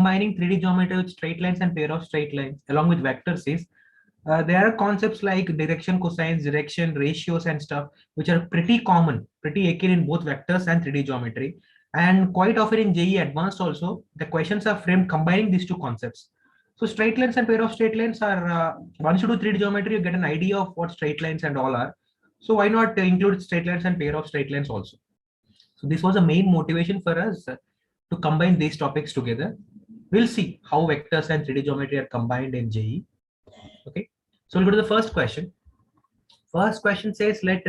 combining 3D geometry with straight lines and pair of straight lines along with vectors is there are concepts like direction, cosines, direction, ratios, and stuff, which are pretty common, pretty akin in both vectors and 3D geometry. And quite often in JEE Advanced also, the questions are framed combining these two concepts. So straight lines and pair of straight lines are, once you do 3D geometry, you get an idea of what straight lines and all are. So why not include straight lines and pair of straight lines also? So this was a main motivation for us to combine these topics together. We'll see how vectors and 3D geometry are combined in JEE. Okay, so we'll go to the first question. First question says, let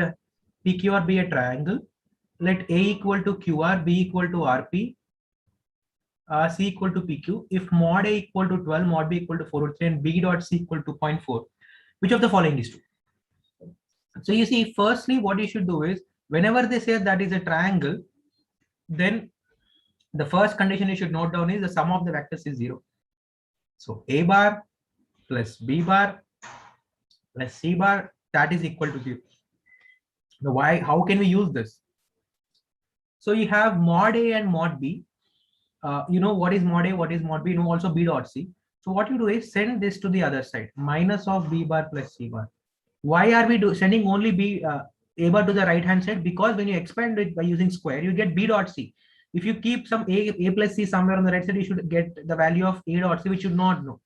PQR be a triangle. Let A equal to QR, B equal to RP, C equal to PQ. If mod A equal to 12, mod B equal to 403, and B dot C equal to 0.4, which of the following is true? So you see, firstly, what you should do is, whenever they say that is a triangle, then the first condition you should note down is the sum of the vectors is 0. So A bar plus B bar plus C bar, that is equal to 0. Now why, how can we use this? So you have mod A and mod B. You know what is mod A, what is mod B, you know also B dot C. So what you do is send this to the other side, minus of B bar plus C bar. Why are we sending only A bar to the right hand side? Because when you expand it by using square, you get B dot C. If you keep some A plus C somewhere on the right side, you should get the value of A dot C, which you should not know.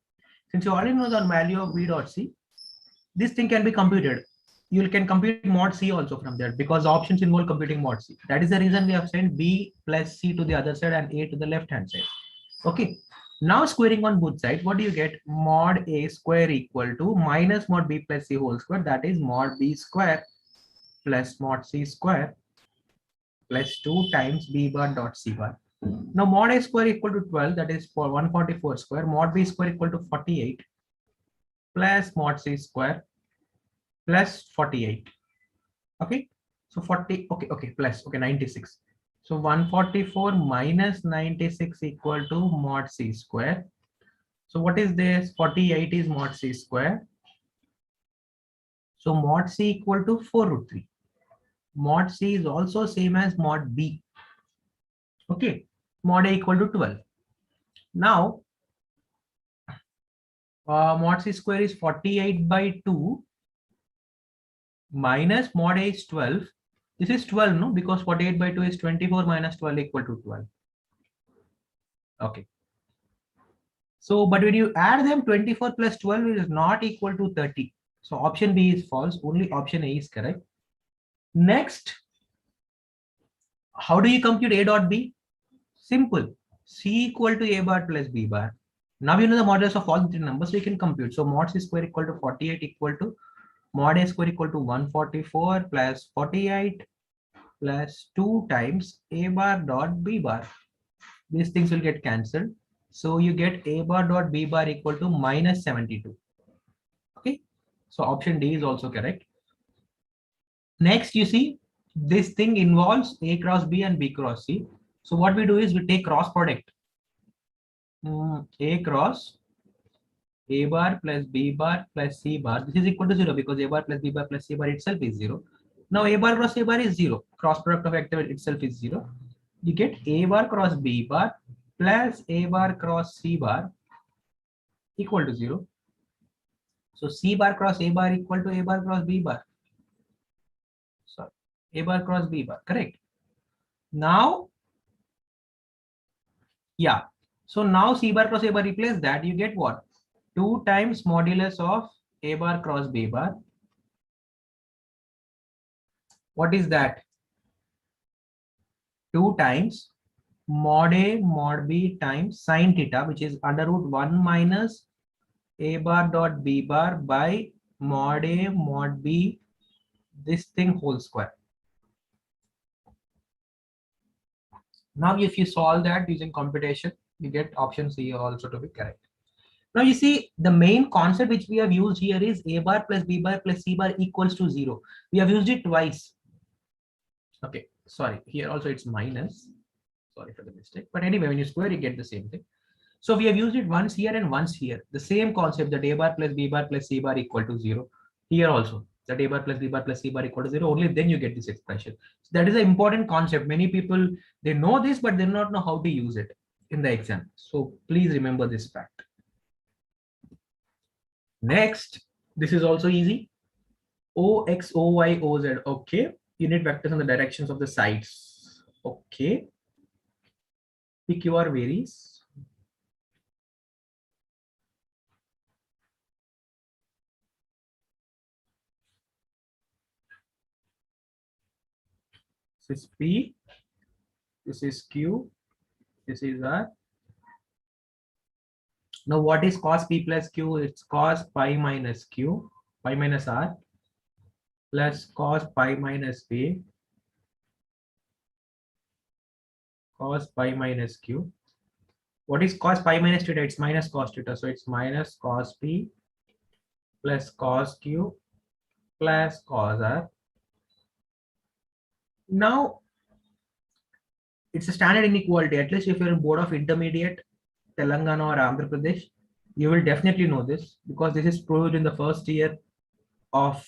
Since you already know the value of B dot C, this thing can be computed. You can compute mod C also from there, because the options involve computing mod C. That is the reason we have sent B plus C to the other side and A to the left hand side. Okay. Now squaring on both sides, what do you get? Mod A square equal to minus mod B plus C whole square, that is mod B square plus mod C square plus 2 times B bar dot C bar. Now mod A square equal to 12, that is for 144 square, mod B square equal to 48 plus mod C square plus 48. Okay, so 40, okay, plus, okay, 96. So 144 minus 96 equal to mod C square. So what is this? 48 is mod C square. So mod C equal to 4 root 3. Mod C is also same as mod B. Okay, mod A equal to 12. Now, mod C square is 48 by 2 minus mod A is 12. This is 12, no? Because 48 by 2 is 24 minus 12 equal to 12. Okay. So, but when you add them, 24 plus 12 is not equal to 30. So option B is false. Only option A is correct. Next, how do you compute A dot B? Simple. C equal to A bar plus B bar. Now you know the modulus of all the three numbers, so you can compute. So mod C square equal to 48 equal to mod A square equal to 144 plus 48 plus 2 times A bar dot B bar. These things will get cancelled. So you get A bar dot B bar equal to minus 72. Okay. So option D is also correct. Next, you see, this thing involves A cross B and B cross C. So what we do is we take cross product. A cross A bar plus B bar plus C bar. This is equal to 0 because A bar plus B bar plus C bar itself is 0. Now A bar cross A bar is 0. Cross product of vector itself is 0. You get A bar cross B bar plus A bar cross C bar equal to 0. So C bar cross A bar equal to A bar cross B bar. Sorry, A bar cross B bar, correct. Now, yeah. So now C bar cross A bar, replace that, you get what? 2 times modulus of A bar cross B bar. What is that? 2 times mod A mod B times sine theta, which is under root 1 minus A bar dot B bar by mod A mod B, this thing whole square. Now if you solve that using computation, you get option C also to be correct. Now you see, the main concept which we have used here is A bar plus B bar plus C bar equals to 0. We have used it twice. Okay, sorry, here also it's minus. Sorry for the mistake. But anyway, when you square, you get the same thing. So we have used it once here and once here. The same concept, that A bar plus B bar plus C bar equal to 0. Here also, that A bar plus B bar plus C bar equal to 0. Only then you get this expression. So that is an important concept. Many people, they know this, but they do not know how to use it. in the exam. So please remember this fact. Next, this is also easy. Ox, Oy, Oz. Okay. Unit vectors on the directions of the sides. Okay. PQR varies. This is P. This is Q. This is R. Now, what is cos P plus Q? It's cos pi minus Q, pi minus R, plus cos pi minus P, cos pi minus Q. What is cos pi minus theta? It's minus cos theta. So it's minus cos P plus cos Q plus cos R. Now, it's a standard inequality. At least if you're in board of intermediate, Telangana or Andhra Pradesh, you will definitely know this because this is proved in the first year of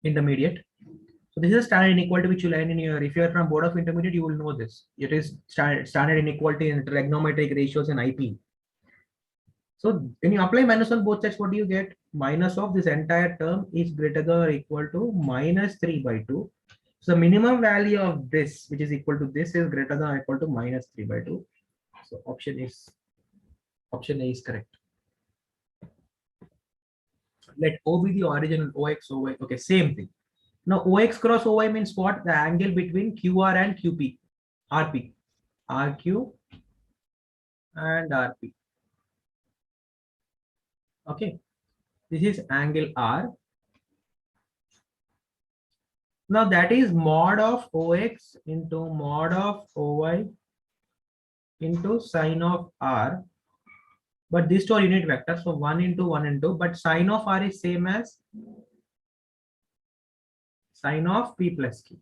intermediate. So this is a standard inequality which you learn in your, if you are from board of intermediate, you will know this. It is standard inequality in trigonometric ratios and IP. So when you apply minus on both sides, what do you get? Minus of this entire term is greater than or equal to minus 3/2. So the minimum value of this, which is equal to this, is greater than or equal to minus 3/2. So option A is correct. Let O be the origin and OX, OY. Okay, same thing. Now OX cross OY means what? The angle between QR and QP, RP, RQ and RP. Okay, this is angle R. Now that is mod of OX into mod of OY into sine of R. But these two are unit vectors, so 1 into 1 into, but sine of R is same as sine of P plus Q.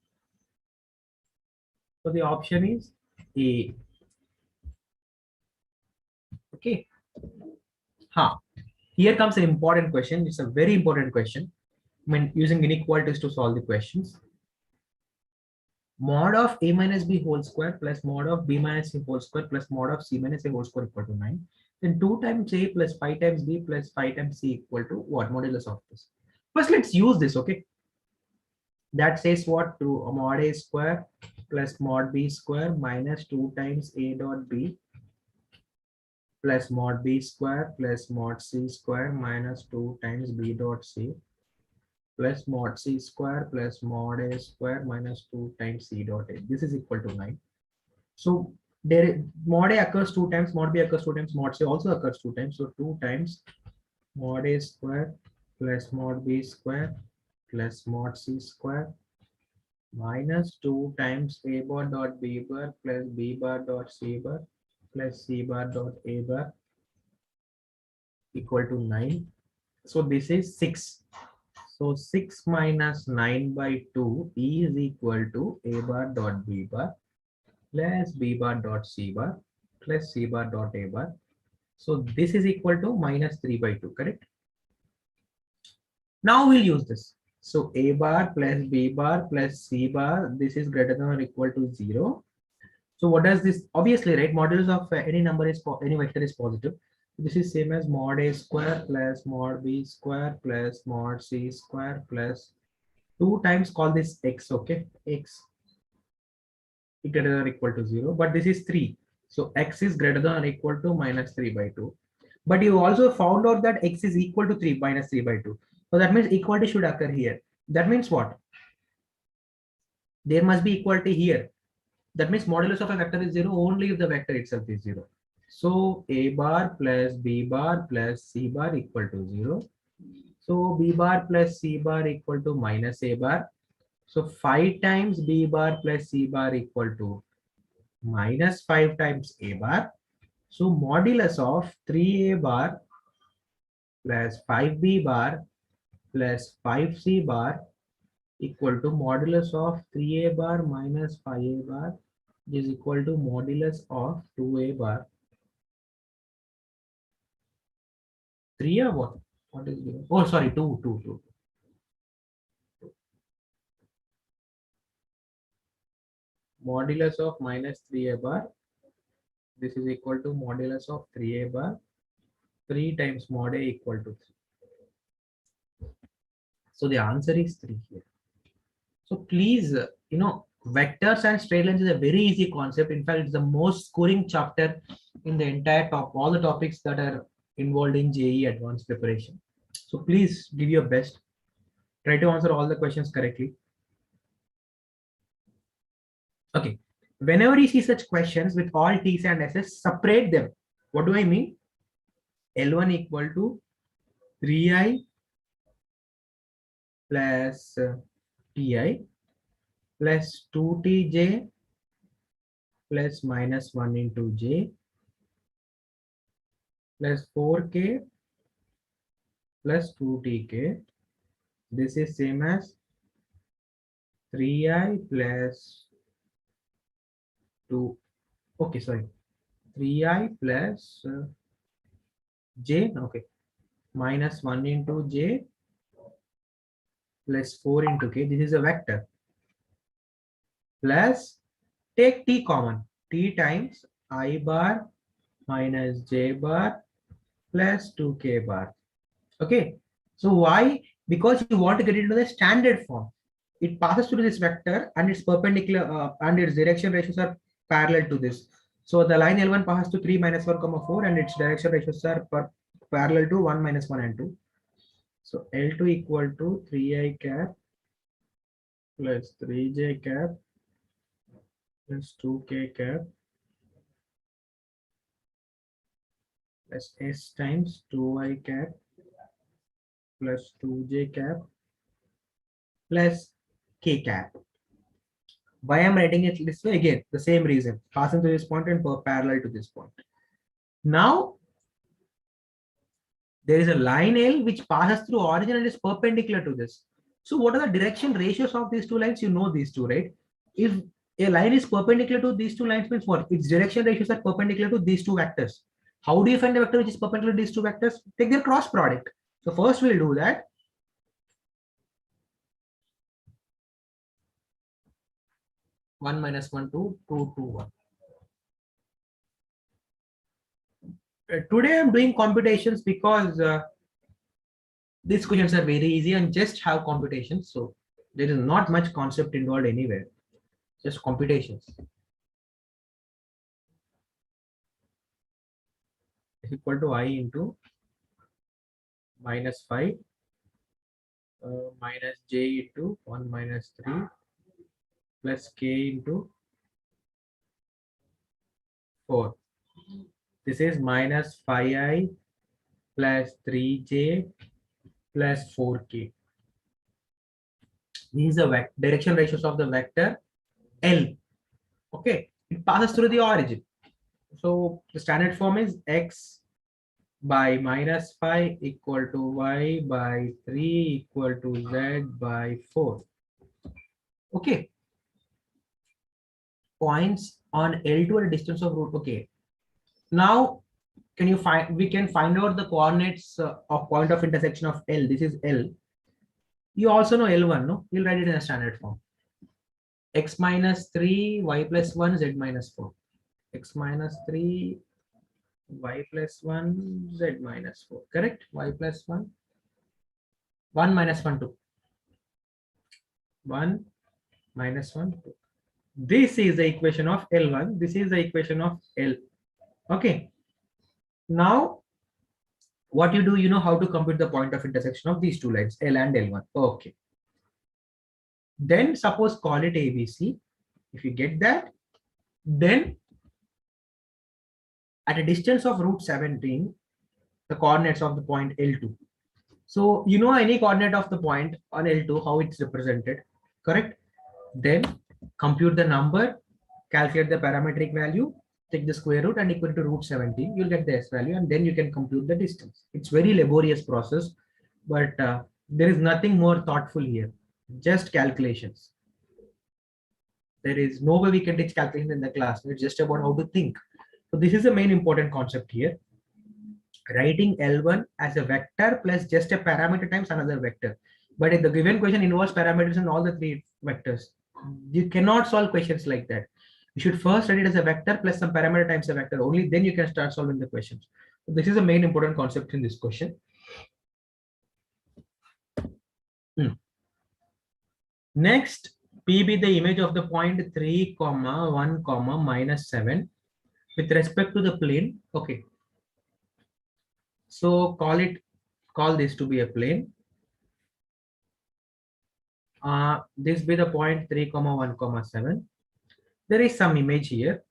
So the option is A. Okay. Here comes an important question. It's a very important question. I mean, using inequalities to solve the questions. Mod of A minus B whole square plus mod of B minus C whole square plus mod of C minus A whole square equal to 9. Then 2 times A plus 5 times B plus 5 times C equal to what? Modulus of this. First, let's use this, okay? That says what? To mod A square plus mod B square minus 2 times A dot B plus mod B square plus mod C square minus 2 times B dot C plus mod C square plus mod A square minus 2 times C dot A. This is equal to 9. So there mod A occurs 2 times, mod B occurs 2 times, mod C also occurs 2 times. So 2 times mod A square plus mod B square plus mod C square minus 2 times A bar dot B bar plus B bar dot C bar plus C bar dot A bar equal to 9. So this is 6. So 6 minus 9/2 is equal to A bar dot B bar plus B bar dot C bar plus C bar dot A bar. So this is equal to minus 3/2, correct? Now we'll use this. So A bar plus B bar plus C bar, this is greater than or equal to 0. So what does this? Obviously, right? Modulus of any number is any vector is positive. This is same as mod A square plus mod B square plus mod C square plus 2 times, call this X, okay? X greater than or equal to 0, but this is 3. So X is greater than or equal to minus 3/2. But you also found out that X is equal to 3 minus 3/2. So that means equality should occur here. That means what? There must be equality here. That means modulus of a vector is 0 only if the vector itself is 0. So A bar plus B bar plus C bar equal to 0. So B bar plus C bar equal to minus A bar. So 5 times B bar plus C bar equal to minus 5 times A bar. So modulus of 3A bar plus 5B bar plus 5C bar equal to modulus of 3A bar minus 5A bar is equal to modulus of 2A bar. 3 or what? What is given? Oh, sorry, 2. modulus of minus 3a bar. This is equal to modulus of 3a bar. 3 times mod a equal to 3. So the answer is 3 here. So please, vectors and straight lines is a very easy concept. In fact, it's the most scoring chapter in the entire all the topics that are involved in JEE Advanced preparation. So please give your best. Try to answer all the questions correctly. Okay. Whenever you see such questions with all T's and S's, separate them. What do I mean? L1 equal to 3i plus Ti plus 2Tj plus minus 1 into j plus 4k plus 2tk. This is same as 3i plus 2. Okay, sorry. 3i plus j. Okay. Minus 1 into j plus 4 into k. This is a vector. Plus take t common. T times I bar minus j bar plus 2k bar. Okay. So why? Because you want to get it into the standard form. It passes through this vector and its perpendicular and its direction ratios are parallel to this. So the line L1 passes to 3 minus 1 comma 4 and its direction ratios are parallel to 1 minus 1 and 2. So L2 equal to 3i cap plus 3j cap plus 2k cap plus s times 2i cap plus 2j cap plus k cap. Why I'm writing it this way? Again, the same reason, passing to this point and parallel to this point. Now, there is a line L which passes through origin and is perpendicular to this. So what are the direction ratios of these two lines? You know these two, right? If a line is perpendicular to these two lines, means what? Its direction ratios are perpendicular to these two vectors. How do you find the vector which is perpendicular to these two vectors? Take their cross product. So first we'll do that. 1 minus 1, 2, 2, 2, 1. Today I'm doing computations because these questions are very easy and just have computations. So there is not much concept involved anywhere, just computations. Is equal to I into minus 5 minus j into 1 minus 3 plus k into 4. This is minus 5i plus 3j plus 4k. These are the direction ratios of the vector L. Okay, it passes through the origin. So the standard form is x by minus 5 equal to y by 3 equal to z by 4. Okay. Points on L2 at a distance of root. Okay. Now, we can find out the coordinates of point of intersection of L. This is L. You also know L1, no? You'll write it in a standard form. X minus 3, y plus 1, z minus 4. X minus 3, y plus 1, z minus 4. Correct? Y plus 1. 1 minus 1, 2. 1 minus 1, 2. This is the equation of L1. This is the equation of L. Okay. Now, what you do, you know how to compute the point of intersection of these two lines, L and L1. Okay. Then suppose call it ABC. If you get that, then at a distance of root 17, the coordinates of the point L2. So you know any coordinate of the point on L2, how it's represented, correct? Then compute the number, calculate the parametric value, take the square root and equal to root 17, you'll get the S value and then you can compute the distance. It's very laborious process, but there is nothing more thoughtful here, just calculations. There is no way we can teach calculation in the class. It's just about how to think. So this is the main important concept here. Writing L1 as a vector plus just a parameter times another vector. But if the given question involves parameters in all the three vectors, you cannot solve questions like that. You should first write it as a vector plus some parameter times a vector. Only then you can start solving the questions. So this is the main important concept in this question. Next, P be the image of the point 3, 1, -7 with respect to the plane. Okay. So call this to be a plane. This be the point 3, 1, 7. There is some image here,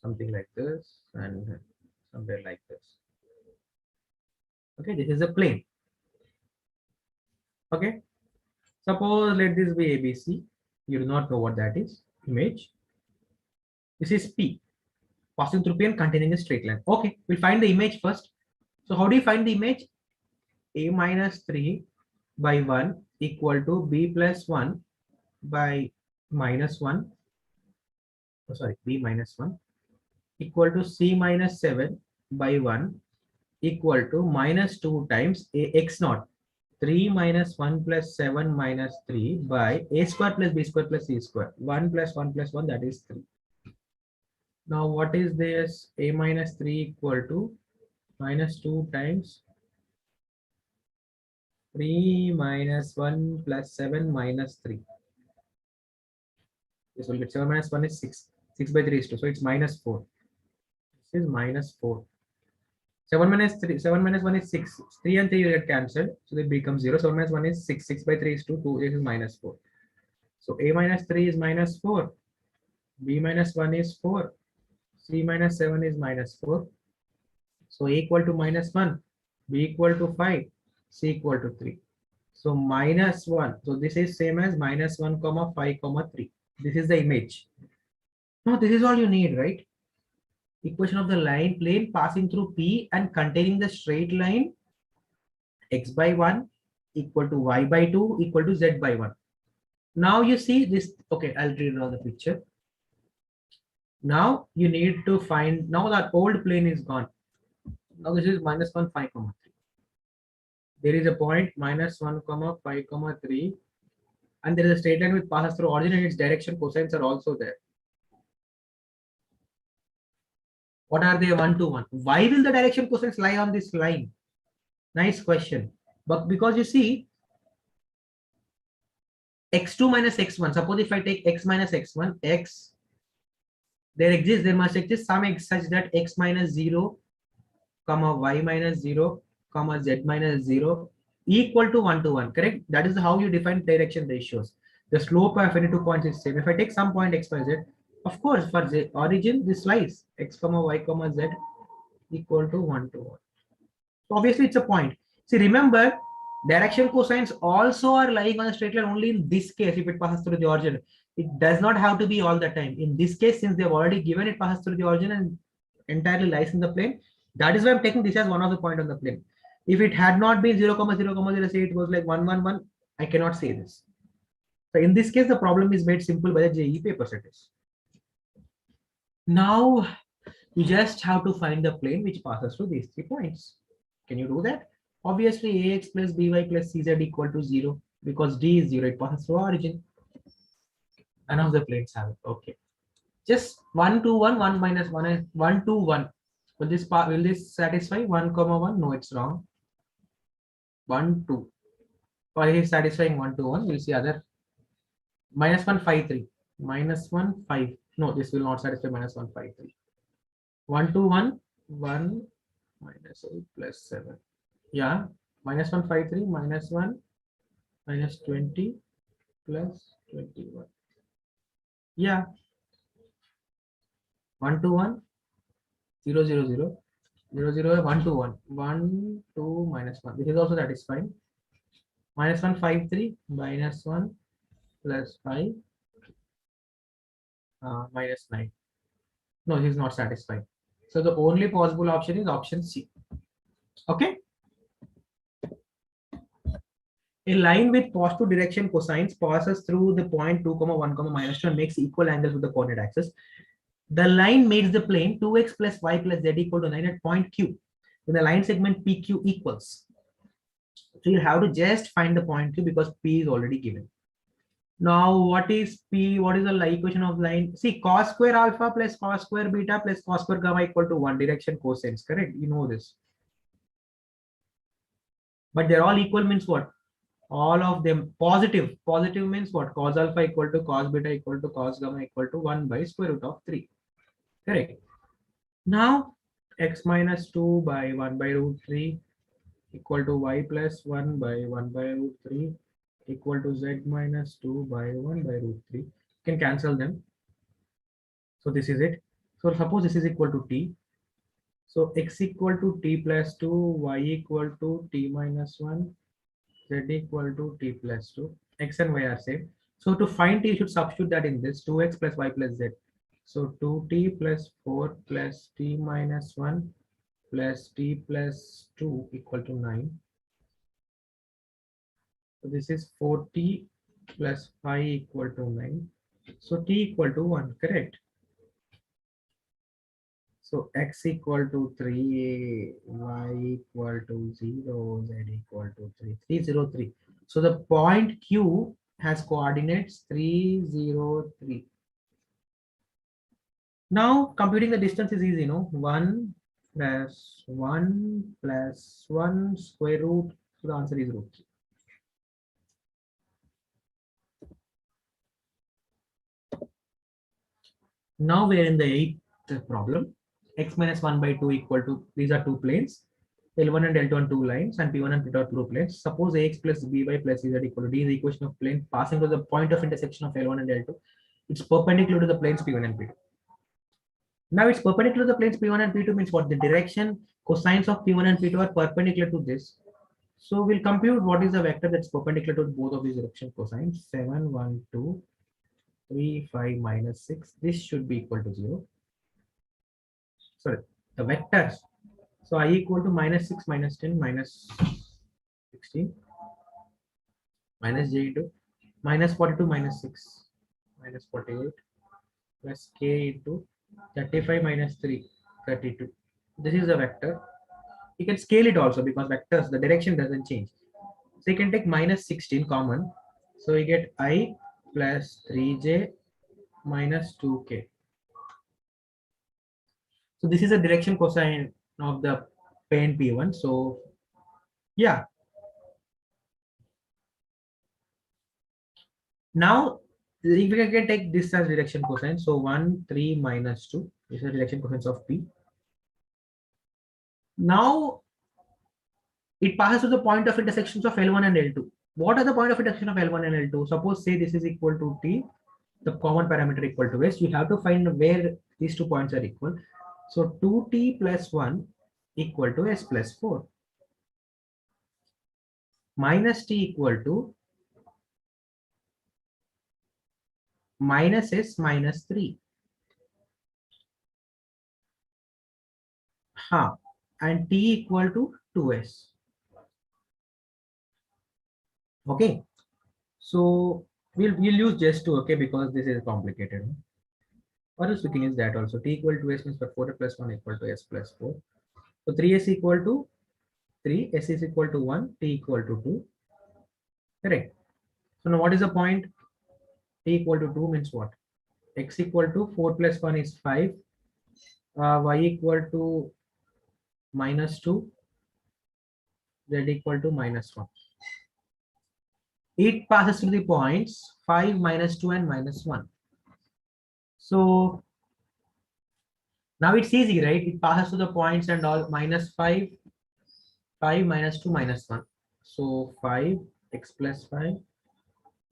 something like this and somewhere like this. Okay, this is a plane. Okay, suppose let this be ABC. You do not know what that is. Image. This is P, passing through P and containing a straight line. Okay, we'll find the image first. So how do you find the image? A minus 3 by 1 equal to B plus 1 by minus 1. Oh, sorry, B minus 1 equal to C minus 7 by 1 equal to minus 2 times A x naught. 3 minus 1 plus 7 minus 3 by A square plus B square plus C square. 1 plus 1 plus 1, that is 3. Now what is this? A minus 3 equal to minus 2 times 3 minus 1 plus 7 minus 3. This will get 7 minus 1 is 6. 6 by 3 is 2. So it's minus 4. This is minus 4. 7 minus 3, 7 minus 1 is 6. 3 and 3 will get cancelled. So they become 0. 7 minus 1 is 6. 6 by 3 is 2. 2 is minus 4. So A minus 3 is minus 4. B minus 1 is 4. C minus 7 is minus 4. So A equal to minus 1. B equal to 5. C equal to 3. So minus 1. So this is same as minus 1 comma 5 comma 3. This is the image. Now this is all you need, right? Equation of the line plane passing through P and containing the straight line x by 1 equal to y by 2 equal to z by 1. Now you see this. Okay, I'll redraw the picture. Now you need to find, now that old plane is gone. Now this is minus 1, 5 comma 3. There is a point minus 1 comma 5 comma 3 and there is a straight line which passes through origin and its direction cosines are also there. What are they? 1 to 1. Why will the direction cosines lie on this line? Nice question. But because you see x2 minus x1, suppose if I take x minus x1, x, there must exist some x such that x minus 0 comma y minus 0 comma z minus 0 equal to 1 to 1, correct? That is how you define direction ratios. The slope of any 2 points is same. If I take some point x y z, of course for the origin this lies x comma y comma z equal to 1 to 1. So obviously it's a point. See, remember, direction cosines also are lying on a straight line only in this case if it passes through the origin. It does not have to be all the time. In this case, since they have already given it passes through the origin and entirely lies in the plane, that is why I'm taking this as one of the point on the plane. If it had not been 0, 0, 0, say it was like 1, 1, 1, I cannot say this. So in this case, the problem is made simple by the JEE paper setters. Now you just have to find the plane which passes through these 3 points. Can you do that? Obviously, ax plus by plus cz equal to 0 because d is 0. It passes through origin. None of the planes have it. Okay. Just 1 to 1, 1 minus 1 is 1 to 1. Will this satisfy 1 comma 1? No, it's wrong. 1 2. For it is satisfying 1 to 1. We'll see other minus 1 5 3. Minus 1 5. No, this will not satisfy minus 1 5 3. 1 to 1 1 minus 8 plus 7. Yeah, minus 1 5 3 minus 1 minus 20 plus 21. Yeah, 1 to 1 0 0 0 0 0 1 to 1 1 2 minus 1. This is also satisfying. Minus 1 5 3 minus 1 plus 5 minus 9. No, this is not satisfying. So the only possible option is option C. Okay. A line with positive direction cosines passes through the point 2, 1, minus 2 and makes equal angles with the coordinate axis. The line makes the plane 2x plus y plus z equal to 9 at point Q. In the line segment PQ equals. So you have to just find the point Q because P is already given. Now, what is P? What is the equation of line? See, cos square alpha plus cos square beta plus cos square gamma equal to 1 direction cosines, correct? You know this. But they're all equal means what? All of them positive. Positive means what? Cos alpha equal to cos beta equal to cos gamma equal to 1 by square root of 3. Correct. Now, x minus 2 by 1 by root 3 equal to y plus 1 by 1 by root 3 equal to z minus 2 by 1 by root 3. You can cancel them. So this is it. So suppose this is equal to t. So x equal to t plus 2, y equal to t minus 1, z equal to t plus 2. X and y are same. So to find t, you should substitute that in this 2x plus y plus z. So 2t plus 4 plus t minus 1 plus t plus 2 equal to 9. So this is 4t plus 5 equal to 9. So t equal to 1, correct? So x equal to 3, y equal to 0, z equal to 3, 303. So the point Q has coordinates 303. Now computing the distance is easy, no? 1 plus 1 plus 1 square root. So the answer is root 3. Now we are in the eighth problem. X minus 1 by 2 equal to, these are two planes. L1 and L2 on two lines and P1 and P2 are two planes. Suppose AX plus BY plus ZZ equal to D is the equation of plane passing to the point of intersection of L1 and L2. It's perpendicular to the planes P1 and P2. Now it's perpendicular to the planes P1 and P2 means what? The direction cosines of P1 and P2 are perpendicular to this. So we'll compute what is the vector that's perpendicular to both of these direction cosines. 7, 1, 2, 3, 5, minus 6. This should be equal to 0. Sorry, the vectors. So I equal to minus 6, minus 10, minus 16, minus j into minus 42, minus 6, minus 48, plus k into 35 minus 3, 32. This is a vector. You can scale it also because vectors, the direction doesn't change. So you can take minus 16 common. So you get I plus 3j minus 2k. So this is a direction cosine of the plane P1. So yeah. Now if we can take this as direction cosine. So 1, 3, minus 2 is the direction cosines of P. Now it passes to the point of intersections of L1 and L2. What are the point of intersection of L1 and L2? Suppose say this is equal to T, the common parameter equal to S. You have to find where these 2 points are equal. So 2T plus 1 equal to S plus 4. Minus T equal to minus S minus 3. And T equal to 2S. Okay. So we'll use just 2, okay, because this is complicated. Or else we can use that also. T equal to S means 4 plus 1 equal to S plus 4. So 3S equal to 3, S is equal to 1, T equal to 2. Correct. So now what is the point? T equal to 2 means what? X equal to 4 plus 1 is 5. Y equal to minus 2. Z equal to minus 1. It passes through the points 5, minus 2 and minus 1. So now it's easy, right? It passes to the points and all minus 5, 5, minus 2, minus 1. So 5, x plus 5,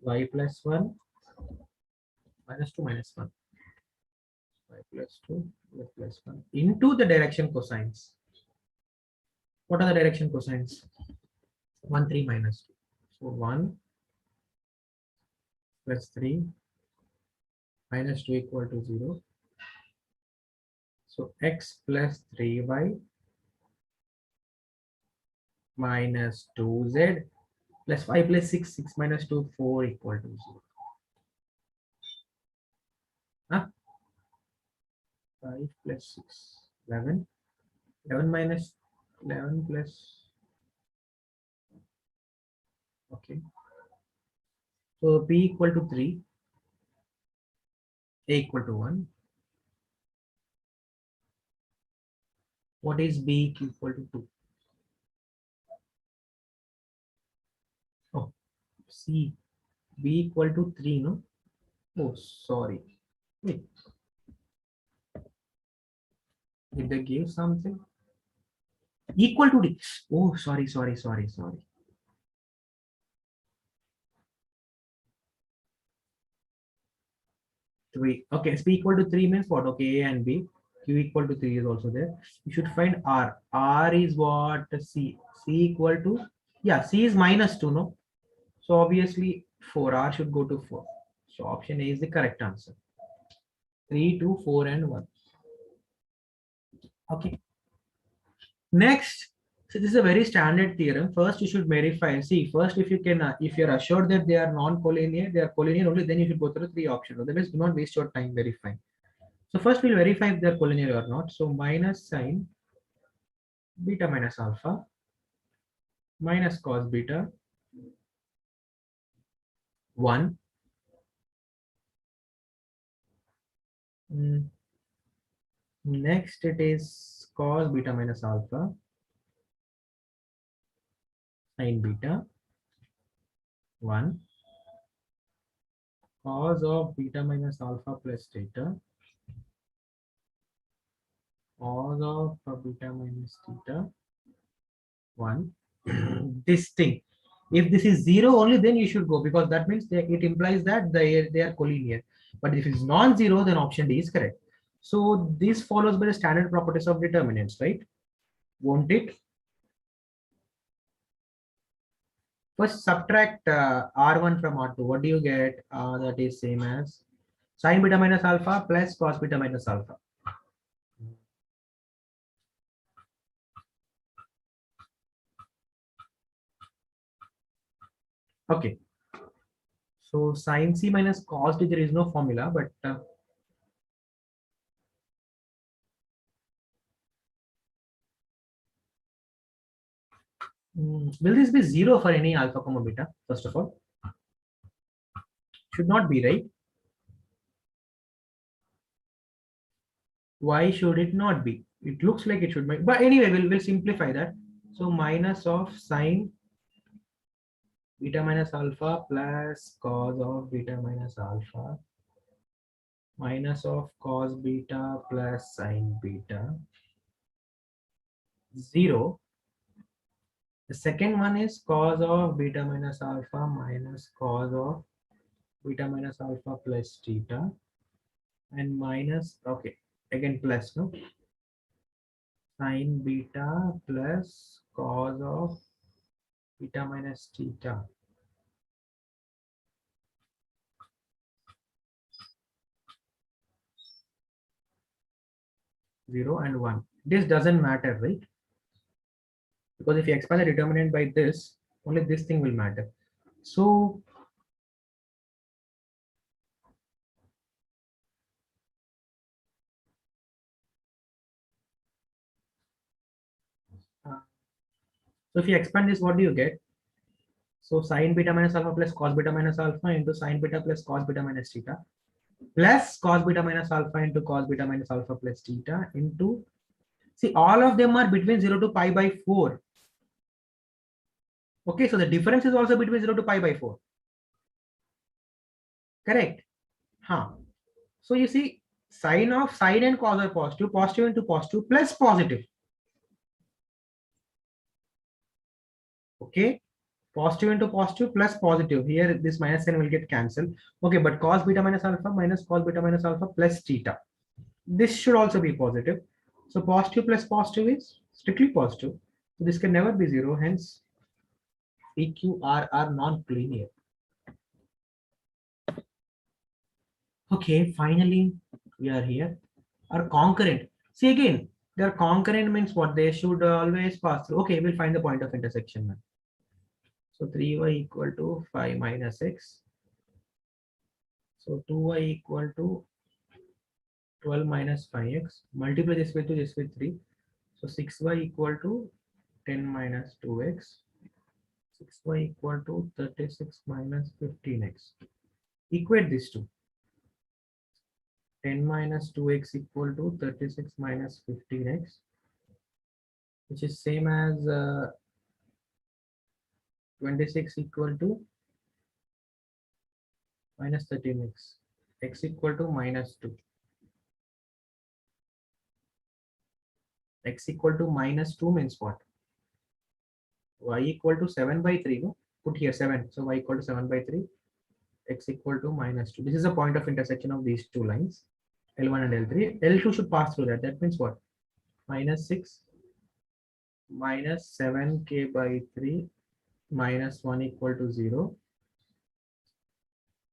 y plus 1, minus 2, minus 1. Y plus 2, y plus 1 into the direction cosines. What are the direction cosines? 1, 3, minus 2. So 1 plus 3 minus 2 equal to 0. So x plus 3y minus 2z plus 5 plus 6, 6 minus 2, 4 equal to 0. Huh? 5 plus 6, 11. 11 minus 11 plus, okay. So P equal to 3, A equal to 1. What is B equal to 2? Oh, C. B equal to 3, no? Oh, sorry. Wait, did they give something? Equal to D. Oh, sorry. 3. Okay, S P equal to 3 means what? Okay, A and B. Q equal to 3 is also there. You should find R. R is what? C. C equal to, yeah, C is minus 2, no? So obviously 4. R should go to 4. So option A is the correct answer. 3, 2, 4, and 1. Okay. Next, so this is a very standard theorem. First, you should verify. See, first, if you can, if you're assured that they are non-collinear, they are collinear only, then you should go through the 3 options. Otherwise, do not waste your time verifying. So first, we'll verify if they're collinear or not. So minus sine beta minus alpha minus cos beta 1. Mm, Next, it is cos beta minus alpha sine beta 1 cos of beta minus alpha plus theta cos of beta minus theta 1. This thing, if this is 0 only, then you should go, because that means it implies that they are collinear. But if it's non-zero, then option D is correct. So this follows by the standard properties of determinants, right? Won't it? First subtract R1 from R2. What do you get? That is same as sine beta minus alpha plus cos beta minus alpha. Okay. So sine C minus cos D, there is no formula, but will this be 0 for any alpha comma beta? First of all, should not be, right? Why should it not be? It looks like it should be, but anyway, we'll simplify that. So minus of sine beta minus alpha plus cos of beta minus alpha minus of cos beta plus sine beta 0. The second one is cos of beta minus alpha minus cos of beta minus alpha plus theta and minus, okay, again plus, no, sine beta plus cos of beta minus theta. 0 and 1. This doesn't matter, right? Because if you expand the determinant by this, only this thing will matter. So uh, so if you expand this, what do you get? So sine beta minus alpha plus cos beta minus alpha into sine beta plus cos beta minus theta plus cos beta minus alpha into cos beta minus alpha plus theta into, see, all of them are between 0 to pi by 4. Okay, so the difference is also between 0 to pi by 4. Correct? Huh. So you see, sine of sine and cos are positive, positive into positive plus positive. Okay, positive into positive plus positive. Here this minus sign will get cancelled. Okay, but cos beta minus alpha minus cos beta minus alpha plus theta. This should also be positive. So positive plus positive is strictly positive. So this can never be 0. Hence, PQR are non-linear. Okay, finally we are here. Are concurrent. See again, they are concurrent means what? They should always pass through. Okay, we'll find the point of intersection now. So 3y equal to 5 minus x. So 2y equal to 12 minus 5x. Multiply this with 3. So 6y equal to 10 minus 2x. 6y equal to 36 minus 15x. Equate these two. 10 minus 2x equal to 36 minus 15x, which is same as 26 equal to minus 13x. X equal to minus 2. X equal to minus 2 means what? Y equal to 7 by 3. No? Put here 7. So y equal to 7 by 3. X equal to minus 2. This is the point of intersection of these two lines, L1 and L3. L2 should pass through that. That means what? Minus 6 minus 7k by 3 minus 1 equal to 0.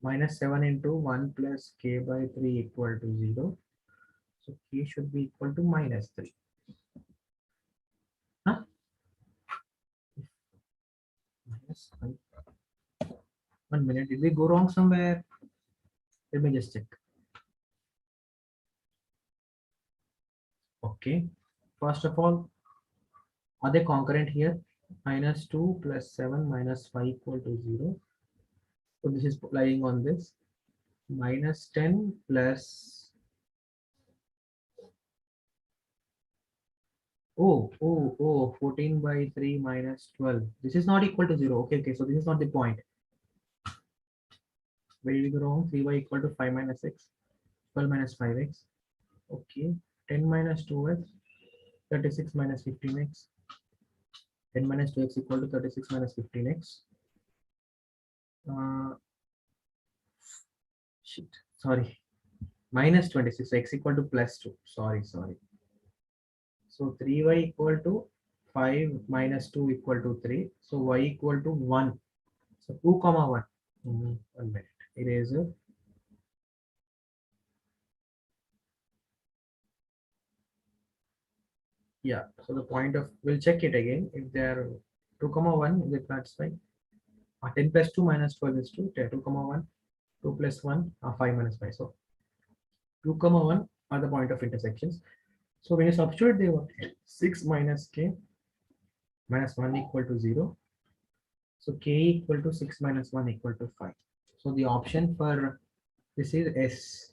Minus 7 into 1 plus k by 3 equal to 0. So k should be equal to minus 3. Huh? Minus 5. 1 minute. Did we go wrong somewhere? Let me just check. Okay. First of all, are they concurrent here? Minus 2 plus 7 minus 5 equal to 0. So this is lying on this. Minus 10 plus 14 by 3 minus 12. This is not equal to 0. Okay, so this is not the point. Where did we go wrong? 3y equal to 5 minus x. 12 minus 5x. Okay. 10 minus 2x. 36 minus 15x. 10 minus 2x equal to 36 minus 15x. Shit. Sorry. Minus 26. X equal to plus 2. Sorry. So 3y equal to 5 minus 2 equal to 3. So y equal to 1. So 2 comma 1. 1 minute. Eraser. Yeah. So the point of, we'll check it again. If they are 2 comma 1, if that's fine. 10 plus 2 minus 12 is 2. 2 comma 1. 2 plus 1, 5 minus 5. So 2 comma 1 are the point of intersections. So when you substitute, they were 6 minus k minus 1 equal to 0. So k equal to 6 minus 1 equal to 5. So the option for this is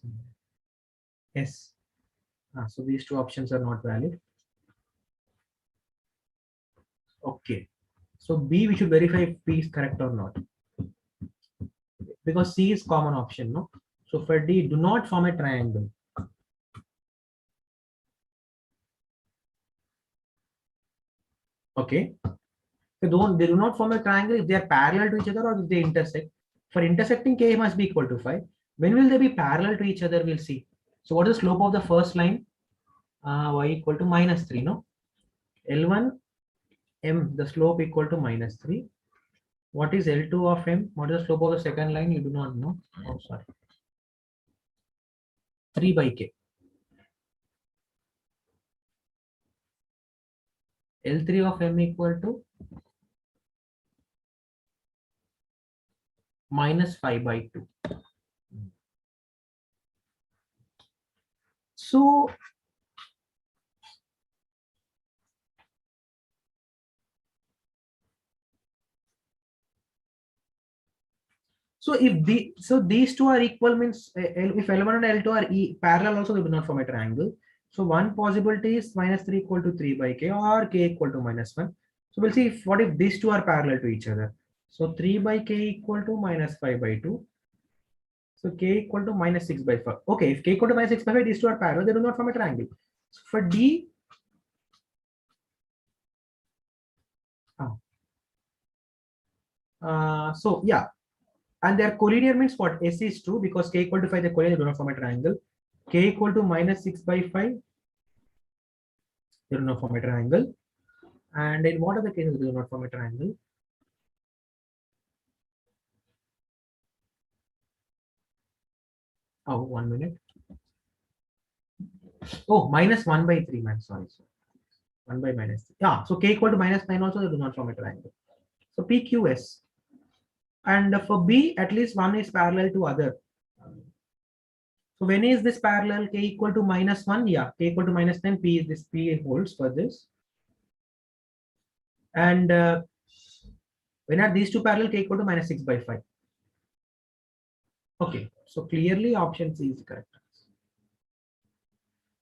S. So these two options are not valid. Okay. So B, we should verify if P is correct or not. Because C is common option, no? So for D, do not form a triangle. Okay. They do not form a triangle if they are parallel to each other or if they intersect. For intersecting, K must be equal to 5. When will they be parallel to each other? We'll see. So what is the slope of the first line? Y equal to minus 3, no? L1 M, the slope equal to minus 3. What is L2 of M? What is the slope of the second line? You do not know. Oh, sorry. 3 by K. L3 of M equal to minus 5 by 2. So if these two are equal means if L1 and L2 are parallel also, they do not form a triangle. So one possibility is minus 3 equal to 3 by K or K equal to minus 1. So we'll see what if these two are parallel to each other. So 3 by K equal to minus 5 by 2. So K equal to minus 6 by 5. Okay, if K equal to minus 6 by 5, these two are parallel, they do not form a triangle. So for D, so yeah, and their collinear means what? S is true because K equal to 5, the collinear do not form a triangle. K equal to minus 6 by 5, they do not form a triangle. And in what other cases they do not form a triangle? Oh, 1 minute. Oh, minus 1 by 3, man. Sorry. 1 by minus 3. Yeah, so K equal to minus 9 also, they do not form a triangle. So PQS. And for B, at least one is parallel to other. So when is this parallel? K equal to minus 1? Yeah, K equal to minus 10. P is this, P holds for this. And When are these two parallel? K equal to minus 6 by 5. Okay, so clearly option C is correct.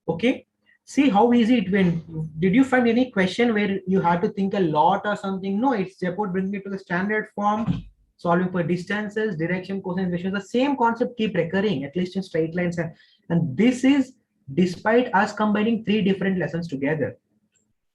Okay, see how easy it went. Did you find any question where you had to think a lot or something? No, it's about bringing it to the standard form, solving for distances, direction, cosine, ratios. The same concept keep recurring, at least in straight lines. And this is despite us combining 3 different lessons together.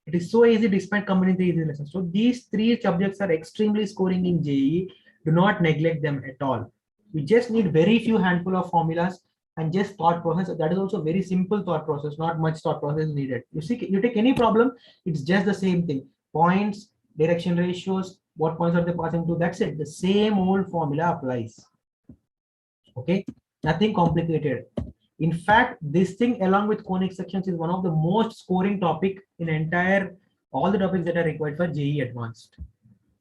It is so easy despite combining 3 easy lessons. So these 3 subjects are extremely scoring in JEE. Do not neglect them at all. We just need very few handful of formulas and just thought process. That is also very simple thought process, not much thought process needed. You see, you take any problem, it's just the same thing. Points, direction ratios, what points are they passing to? That's it. The same old formula applies. Okay, nothing complicated. In fact, this thing along with conic sections is one of the most scoring topic in entire all the topics that are required for JEE Advanced.